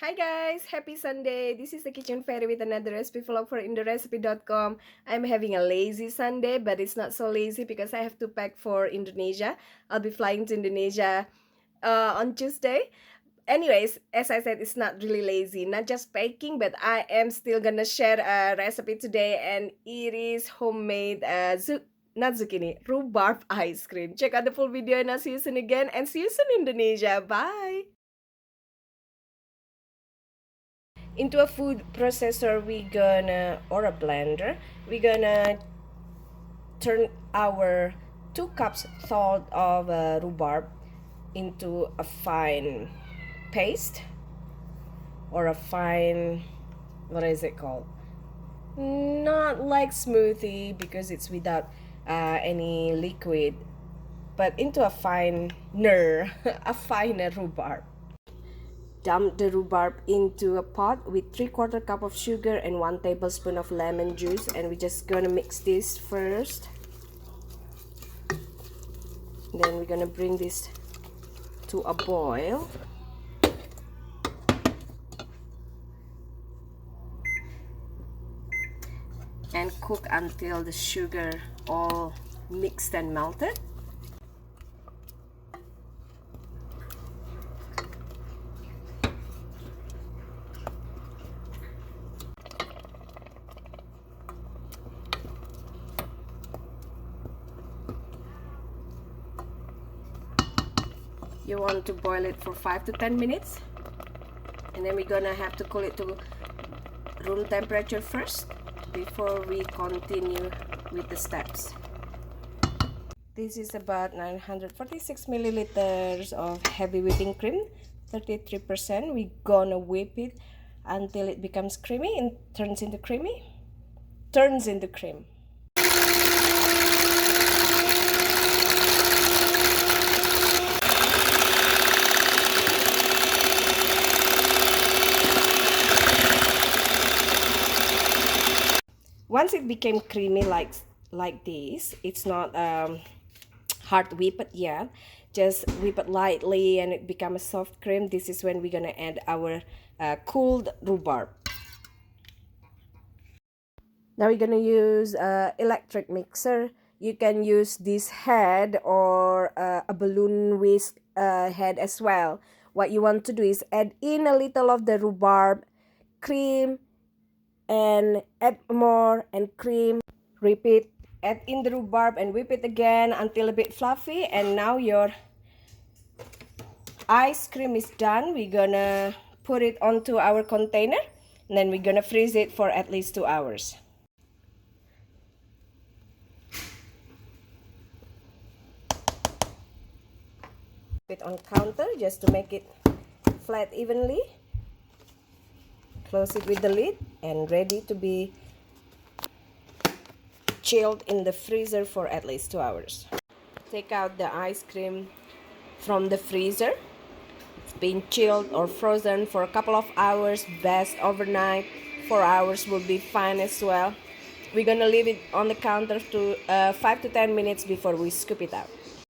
Hi guys, happy Sunday. This is the Kitchen Fairy with another recipe vlog for indorecipe.com. I'm having a lazy Sunday, but it's not so lazy because I have to pack for Indonesia. I'll be flying to Indonesia on Tuesday. Anyways, as I said, it's not really lazy, not just packing, but I am still gonna share a recipe today, and it is homemade not zucchini, rhubarb ice cream. Check out the full video and I'll see you soon again, and see you soon in Indonesia. Bye! Into a food processor or a blender, we're gonna turn our 2 cups thawed of rhubarb into a fine paste, or a fine, what is it called, not like smoothie because it's without any liquid, but into a finer a finer rhubarb. Dump the rhubarb into a pot with 3/4 cup of sugar and 1 tablespoon of lemon juice, and we're just gonna mix this first. Then we're gonna bring this to a boil. And cook until the sugar all mixed and melted. You want to boil it for 5 to 10 minutes, and then we're gonna have to cool it to room temperature first before we continue with the steps. This is about 946 milliliters of heavy whipping cream, 33%. We're gonna whip it until it becomes creamy and turns into cream. Once it became creamy like this, it's not hard whip it yet. Just whip it lightly and it become a soft cream. This is when we're gonna add our cooled rhubarb. Now we're gonna use electric mixer. You can use this head or a balloon whisk head as well. What you want to do is add in a little of the rhubarb cream, and add more and cream. Repeat, add in the rhubarb and whip it again until a bit fluffy. And now your ice cream is done. We're gonna put it onto our container, and then we're gonna freeze it for at least 2 hours. Put it on counter just to make it flat evenly. Close it with the lid and ready to be chilled in the freezer for at least 2 hours. Take out the ice cream from the freezer. It's been chilled or frozen for a couple of hours, best overnight. 4 hours will be fine as well. We're gonna leave it on the counter to 5 to 10 minutes before we scoop it out.